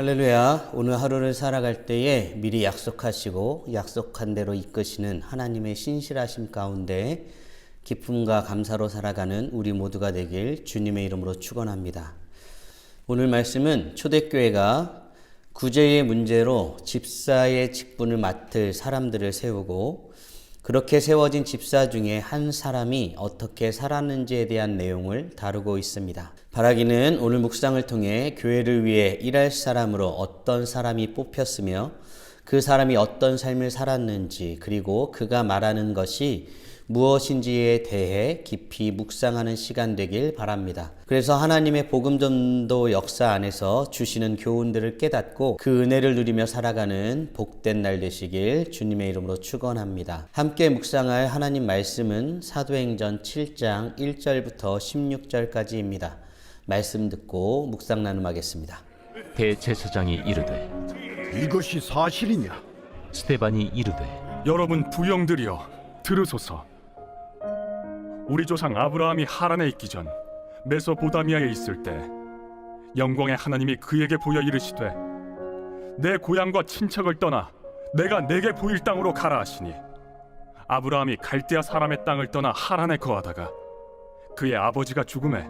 할렐루야. 오늘 하루를 살아갈 때에 미리 약속하시고 약속한 대로 이끄시는 하나님의 신실하심 가운데 기쁨과 감사로 살아가는 우리 모두가 되길 주님의 이름으로 축원합니다. 오늘 말씀은 초대교회가 구제의 문제로 집사의 직분을 맡을 사람들을 세우고 그렇게 세워진 집사 중에 한 사람이 어떻게 살았는지에 대한 내용을 다루고 있습니다. 바라기는 오늘 묵상을 통해 교회를 위해 일할 사람으로 어떤 사람이 뽑혔으며 그 사람이 어떤 삶을 살았는지 그리고 그가 말하는 것이 무엇인지에 대해 깊이 묵상하는 시간 되길 바랍니다. 그래서 하나님의 복음전도 역사 안에서 주시는 교훈들을 깨닫고 그 은혜를 누리며 살아가는 복된 날 되시길 주님의 이름으로 축원합니다. 함께 묵상할 하나님 말씀은 사도행전 7장 1절부터 16절까지입니다. 말씀 듣고 묵상 나눔하겠습니다. 대제사장이 이르되 이것이 사실이냐? 스데반이 이르되 여러분 부영들이여 들으소서. 우리 조상 아브라함이 하란에 있기 전 메소포다미아에 있을 때 영광의 하나님이 그에게 보여 이르시되 내 고향과 친척을 떠나 내가 내게 보일 땅으로 가라 하시니 아브라함이 갈대아 사람의 땅을 떠나 하란에 거하다가 그의 아버지가 죽음에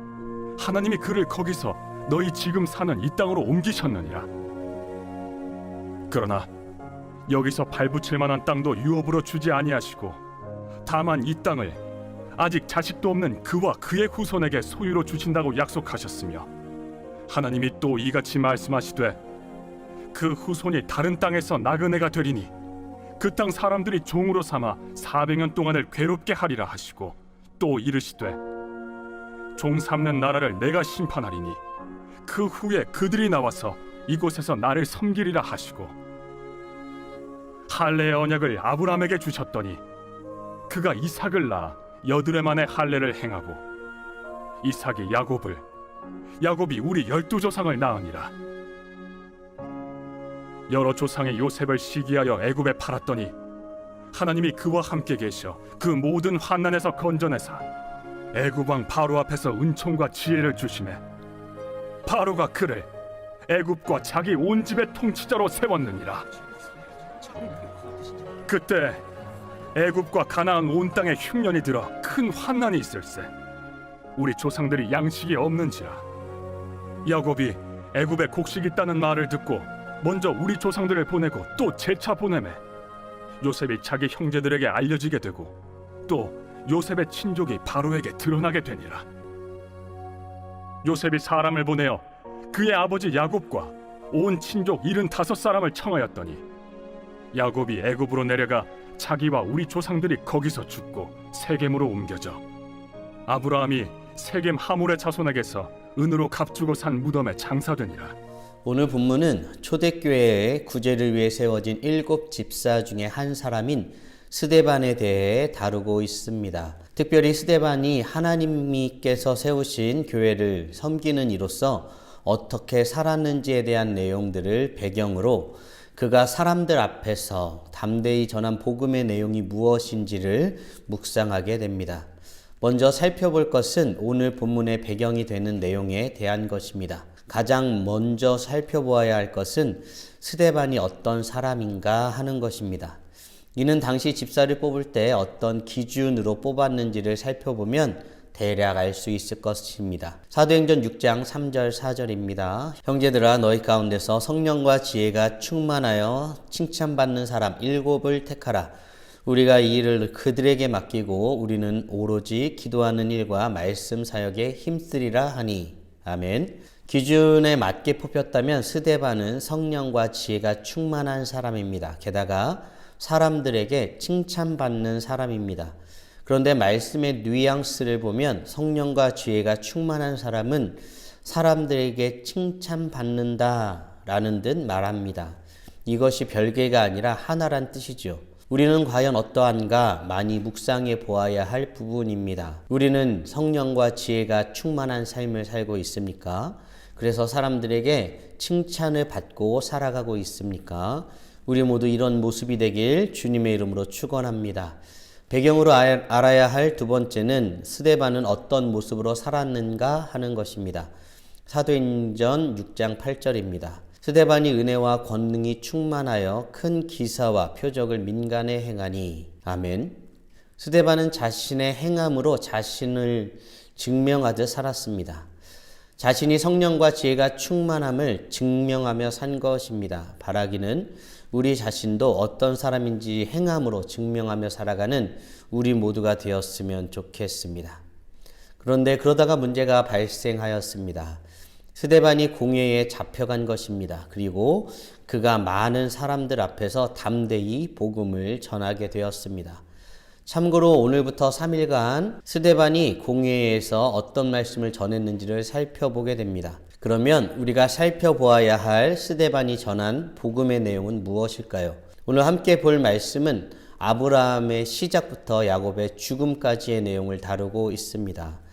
하나님이 그를 거기서 너희 지금 사는 이 땅으로 옮기셨느니라. 그러나 여기서 발붙일 만한 땅도 유업으로 주지 아니하시고 다만 이 땅을 아직 자식도 없는 그와 그의 후손에게 소유로 주신다고 약속하셨으며 하나님이 또 이같이 말씀하시되 그 후손이 다른 땅에서 나그네가 되리니 그 땅 사람들이 종으로 삼아 400년 동안을 괴롭게 하리라 하시고 또 이르시되 종 삼는 나라를 내가 심판하리니 그 후에 그들이 나와서 이곳에서 나를 섬기리라 하시고 할례의 언약을 아브라함에게 주셨더니 그가 이삭을 낳아 여드레 만에 할례를 행하고 이삭이 야곱을 야곱이 우리 12조상을 낳으니라. 여러 조상의 요셉을 시기하여 애굽에 팔았더니 하나님이 그와 함께 계셔 그 모든 환난에서 건져내사 애굽 왕 바로 앞에서 은총과 지혜를 주시매 바로가 그를 애굽과 자기 온 집의 통치자로 세웠느니라. 그때 애굽과 가나안 온 땅에 흉년이 들어 큰 환난이 있을세 우리 조상들이 양식이 없는지라. 야곱이 애굽에 곡식 있다는 말을 듣고 먼저 우리 조상들을 보내고 또 재차 보내매 요셉이 자기 형제들에게 알려지게 되고 또 요셉의 친족이 바로에게 드러나게 되니라. 요셉이 사람을 보내어 그의 아버지 야곱과 온 친족 75사람을 청하였더니 야곱이 애굽으로 내려가 자기와 우리 조상들이 거기서 죽고 세겜으로 옮겨져 아브라함이 세겜 하몰의 자손에게서 은으로 값주고 산 무덤에 장사되니라. 오늘 본문은 초대교회의 구제를 위해 세워진 7 집사 중에 한 사람인 스데반에 대해 다루고 있습니다. 특별히 스데반이 하나님께서 세우신 교회를 섬기는 이로써 어떻게 살았는지에 대한 내용들을 배경으로 그가 사람들 앞에서 담대히 전한 복음의 내용이 무엇인지를 묵상하게 됩니다. 먼저 살펴볼 것은 오늘 본문의 배경이 되는 내용에 대한 것입니다. 가장 먼저 살펴보아야 할 것은 스데반이 어떤 사람인가 하는 것입니다. 이는 당시 집사를 뽑을 때 어떤 기준으로 뽑았는지를 살펴보면 대략 알 수 있을 것입니다. 사도행전 6장 3절 4절입니다. 형제들아 너희 가운데서 성령과 지혜가 충만하여 칭찬받는 사람 7을 택하라. 우리가 이 일을 그들에게 맡기고 우리는 오로지 기도하는 일과 말씀 사역에 힘쓰리라 하니. 아멘. 기준에 맞게 뽑혔다면 스데반은 성령과 지혜가 충만한 사람입니다. 게다가 사람들에게 칭찬받는 사람입니다. 그런데 말씀의 뉘앙스를 보면 성령과 지혜가 충만한 사람은 사람들에게 칭찬받는다라는 듯 말합니다. 이것이 별개가 아니라 하나란 뜻이죠. 우리는 과연 어떠한가 많이 묵상해 보아야 할 부분입니다. 우리는 성령과 지혜가 충만한 삶을 살고 있습니까? 그래서 사람들에게 칭찬을 받고 살아가고 있습니까? 우리 모두 이런 모습이 되길 주님의 이름으로 축원합니다. 배경으로 알아야 할 두 번째는 스데반은 어떤 모습으로 살았는가 하는 것입니다. 사도행전 6장 8절입니다. 스데반이 은혜와 권능이 충만하여 큰 기사와 표적을 민간에 행하니. 아멘. 스데반은 자신의 행함으로 자신을 증명하듯 살았습니다. 자신이 성령과 지혜가 충만함을 증명하며 산 것입니다. 바라기는 우리 자신도 어떤 사람인지 행함으로 증명하며 살아가는 우리 모두가 되었으면 좋겠습니다. 그런데 그러다가 문제가 발생하였습니다. 스데반이 공회에 잡혀간 것입니다. 그리고 그가 많은 사람들 앞에서 담대히 복음을 전하게 되었습니다. 참고로 오늘부터 3일간 스데반이 공회에서 어떤 말씀을 전했는지를 살펴보게 됩니다. 그러면 우리가 살펴보아야 할 스데반이 전한 복음의 내용은 무엇일까요? 오늘 함께 볼 말씀은 아브라함의 시작부터 야곱의 죽음까지의 내용을 다루고 있습니다.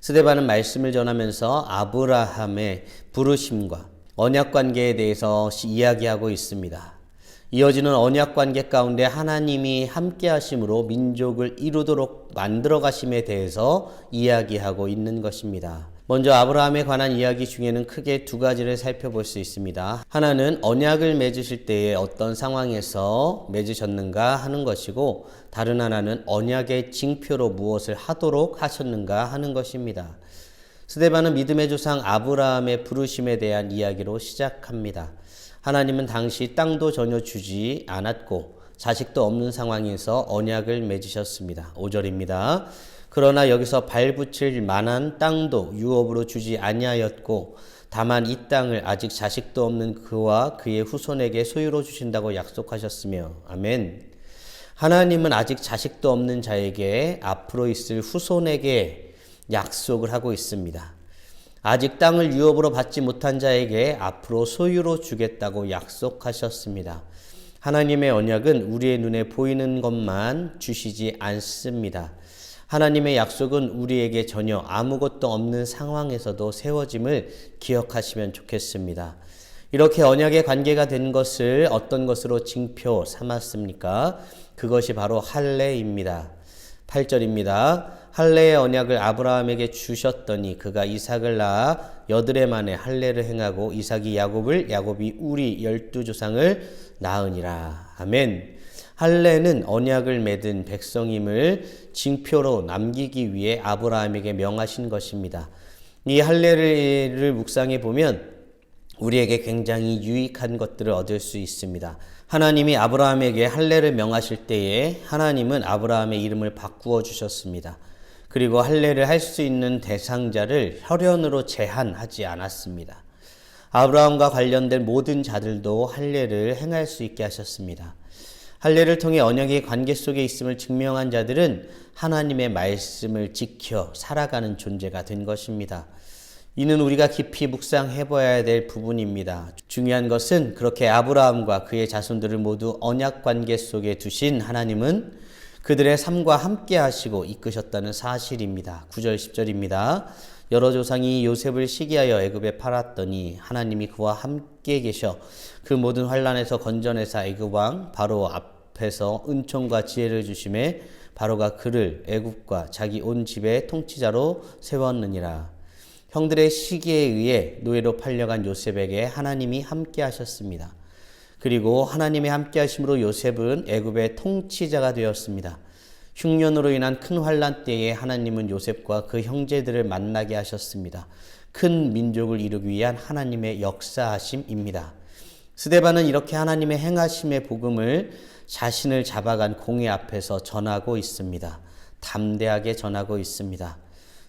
스데반은 말씀을 전하면서 아브라함의 부르심과 언약관계에 대해서 이야기하고 있습니다. 이어지는 언약관계 가운데 하나님이 함께 하심으로 민족을 이루도록 만들어 가심에 대해서 이야기하고 있는 것입니다. 먼저 아브라함에 관한 이야기 중에는 크게 두 가지를 살펴볼 수 있습니다. 하나는 언약을 맺으실 때에 어떤 상황에서 맺으셨는가 하는 것이고, 다른 하나는 언약의 징표로 무엇을 하도록 하셨는가 하는 것입니다. 스데반은 믿음의 조상 아브라함의 부르심에 대한 이야기로 시작합니다. 하나님은 당시 땅도 전혀 주지 않았고 자식도 없는 상황에서 언약을 맺으셨습니다. 5절입니다. 그러나 여기서 발붙일 만한 땅도 유업으로 주지 아니하였고 다만 이 땅을 아직 자식도 없는 그와 그의 후손에게 소유로 주신다고 약속하셨으며. 아멘. 하나님은 아직 자식도 없는 자에게 앞으로 있을 후손에게 약속을 하고 있습니다. 아직 땅을 유업으로 받지 못한 자에게 앞으로 소유로 주겠다고 약속하셨습니다. 하나님의 언약은 우리의 눈에 보이는 것만 주시지 않습니다. 하나님의 약속은 우리에게 전혀 아무것도 없는 상황에서도 세워짐을 기억하시면 좋겠습니다. 이렇게 언약의 관계가 된 것을 어떤 것으로 징표 삼았습니까? 그것이 바로 할례입니다. 8절입니다. 할례의 언약을 아브라함에게 주셨더니 그가 이삭을 낳아 8해 만에 할례를 행하고 이삭이 야곱을, 야곱이 우리 12조상을 낳으니라. 아멘. 할례는 언약을 맺은 백성임을 징표로 남기기 위해 아브라함에게 명하신 것입니다. 이 할례를 묵상해 보면 우리에게 굉장히 유익한 것들을 얻을 수 있습니다. 하나님이 아브라함에게 할례를 명하실 때에 하나님은 아브라함의 이름을 바꾸어 주셨습니다. 그리고 할례를 할 수 있는 대상자를 혈연으로 제한하지 않았습니다. 아브라함과 관련된 모든 자들도 할례를 행할 수 있게 하셨습니다. 할례를 통해 언약의 관계 속에 있음을 증명한 자들은 하나님의 말씀을 지켜 살아가는 존재가 된 것입니다. 이는 우리가 깊이 묵상해 봐야 될 부분입니다. 중요한 것은 그렇게 아브라함과 그의 자손들을 모두 언약 관계 속에 두신 하나님은 그들의 삶과 함께 하시고 이끄셨다는 사실입니다. 9절 10절입니다. 여러 조상이 요셉을 시기하여 애굽에 팔았더니 하나님이 그와 함께 계셔 그 모든 환난에서 건져내사 애굽 왕 바로 앞에서 은총과 지혜를 주심에 바로가 그를 애굽과 자기 온 집의 통치자로 세웠느니라. 형들의 시기에 의해 노예로 팔려간 요셉에게 하나님이 함께 하셨습니다. 그리고 하나님의 함께 하심으로 요셉은 애굽의 통치자가 되었습니다. 흉년으로 인한 큰 환난 때에 하나님은 요셉과 그 형제들을 만나게 하셨습니다. 큰 민족을 이루기 위한 하나님의 역사하심입니다. 스데반은 이렇게 하나님의 행하심의 복음을 자신을 잡아간 공회 앞에서 전하고 있습니다. 담대하게 전하고 있습니다.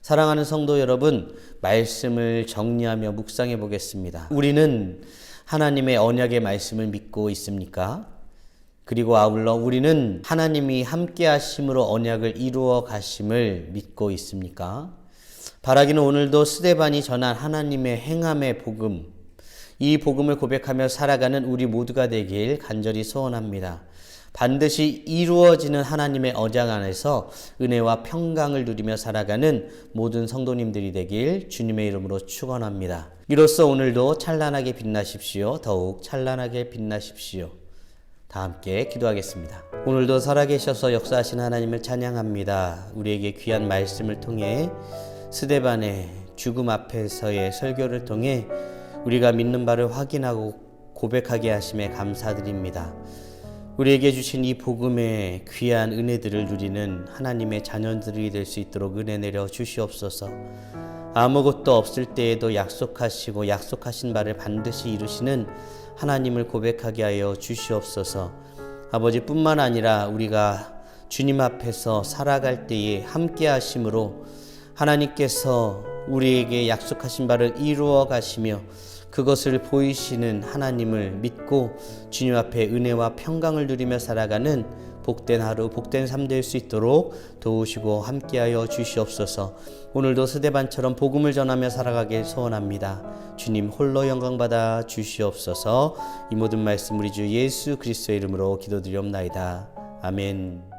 사랑하는 성도 여러분, 말씀을 정리하며 묵상해 보겠습니다. 우리는 하나님의 언약의 말씀을 믿고 있습니까? 그리고 아울러 우리는 하나님이 함께 하심으로 언약을 이루어 가심을 믿고 있습니까? 바라기는 오늘도 스데반이 전한 하나님의 행함의 복음, 이 복음을 고백하며 살아가는 우리 모두가 되길 간절히 소원합니다. 반드시 이루어지는 하나님의 언약 안에서 은혜와 평강을 누리며 살아가는 모든 성도님들이 되길 주님의 이름으로 축원합니다. 이로써 오늘도 찬란하게 빛나십시오. 더욱 찬란하게 빛나십시오. 다 함께 기도하겠습니다. 오늘도 살아계셔서 역사하신 하나님을 찬양합니다. 우리에게 귀한 말씀을 통해 스데반의 죽음 앞에서의 설교를 통해 우리가 믿는 바를 확인하고 고백하게 하심에 감사드립니다. 우리에게 주신 이 복음의 귀한 은혜들을 누리는 하나님의 자녀들이 될 수 있도록 은혜 내려 주시옵소서. 아무것도 없을 때에도 약속하시고 약속하신 바를 반드시 이루시는 하나님을 고백하게 하여 주시옵소서. 아버지뿐만 아니라 우리가 주님 앞에서 살아갈 때에 함께 하심으로 하나님께서 우리에게 약속하신 바를 이루어 가시며 그것을 보이시는 하나님을 믿고 주님 앞에 은혜와 평강을 누리며 살아가는 복된 하루, 복된 삶 될 수 있도록 도우시고 함께하여 주시옵소서. 오늘도 스데반처럼 복음을 전하며 살아가길 소원합니다. 주님 홀로 영광받아 주시옵소서. 이 모든 말씀 우리 주 예수 그리스도의 이름으로 기도드리옵나이다. 아멘.